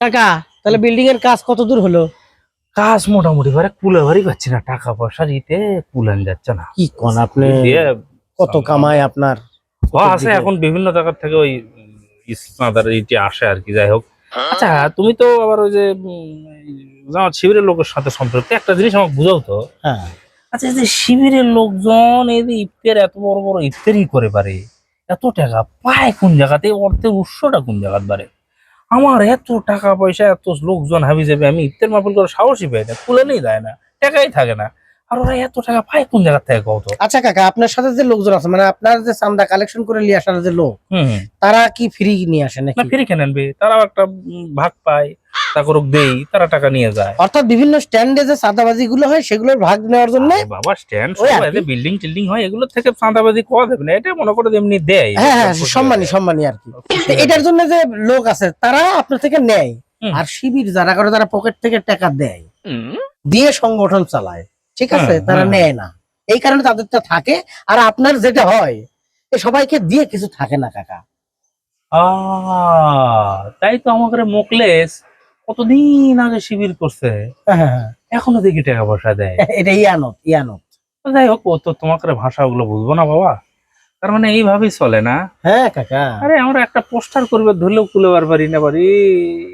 কাকা তাহলে বিল্ডিং এর কাজ কত দূর হলো? কাজ মোটামুটি কুলাবারই পাচ্ছি না, টাকা পয়সা দিতে কুলান যাচ্ছে না। কি কোন আপনি? কত কামাই আপনার? আছে এখন বিভিন্ন জায়গা থেকে ওই ইসনাদার ইটি আসে আর কি, যাই হোক। আচ্ছা তুমি তো আবার ওই যে জামাত শিবিরের লোকের সাথে সম্পর্কে একটা জিনিস আমাকে বুঝাও তো। হ্যাঁ আচ্ছা এই যে শিবিরের লোকজন এই যে ইফতার এত বড় বড় ইফতারি করে পারে, এত টাকা পায় কোন জায়গাতে, অর্থের উৎসটা কোন জায়গাতে পারে? আমার এত টাকা পয়সা, এত লোকজন হাবি যাবে, আমি ইফতার মাহফিল করে সাহসই পাই না, খুলে নেই দেয় না, টাকাই থাকে না। আর ওরা এত টাকা পায় কোন জায়গা থেকে কত? আচ্ছা কাকা, আপনার সাথে যে লোকজন আছে মানে আপনার যে চান্দা কালেকশন করে নিয়ে আসার যে লোক, হুম তারা কি ফ্রি নিয়ে আসে না নাকি? ফিরে কেন আনবে, তারাও একটা ভাগ পায়, তারপর দেই, তারা টাকা নিয়ে যায়। অর্থাৎ বিভিন্ন স্ট্যান্ডে যে চাঁদাবাজি গুলো হয় সেগুলোর ভাগ নেওয়ার জন্য। আরে বাবা স্ট্যান্ড ওই আর সব কি। বিল্ডিং টিল্ডিং হয়, এগুলো থেকে চাঁদাবাজি করা দেবে না, এটা মনে করে এমনি দেয়। হ্যাঁ হ্যাঁ, সম্মানী সম্মানী আর কি। তো এটার জন্য যে লোক আছে তারা আপনার থেকে নেয়, আর শিবির যারা করে তারা পকেট থেকে টাকা দেয়, দিয়ে সংগঠন চালায়, ঠিক আছে? তারা নেয় না, এই কারণে তাদেরটা থাকে। আর আপনার যেটা হয় সবাইকে দিয়ে কিছু থাকে না কাকা। তাই তো আমাদের মোকলেস কতদিন আগে শিবির করছে, হ্যাঁ হ্যাঁ, এখনো দেখি টাকা পয়সা দেয়। এটা ইয়ানত ইয়ানত। যাই হোক, ও তো তোমাকে ভাষা ওগুলো বুঝবো না বাবা, তার মানে এইভাবেই চলে না। হ্যাঁ কাকা। আরে আমরা একটা পোস্টার করবে ধরলেও কুলেবার পারি না বাড়ি।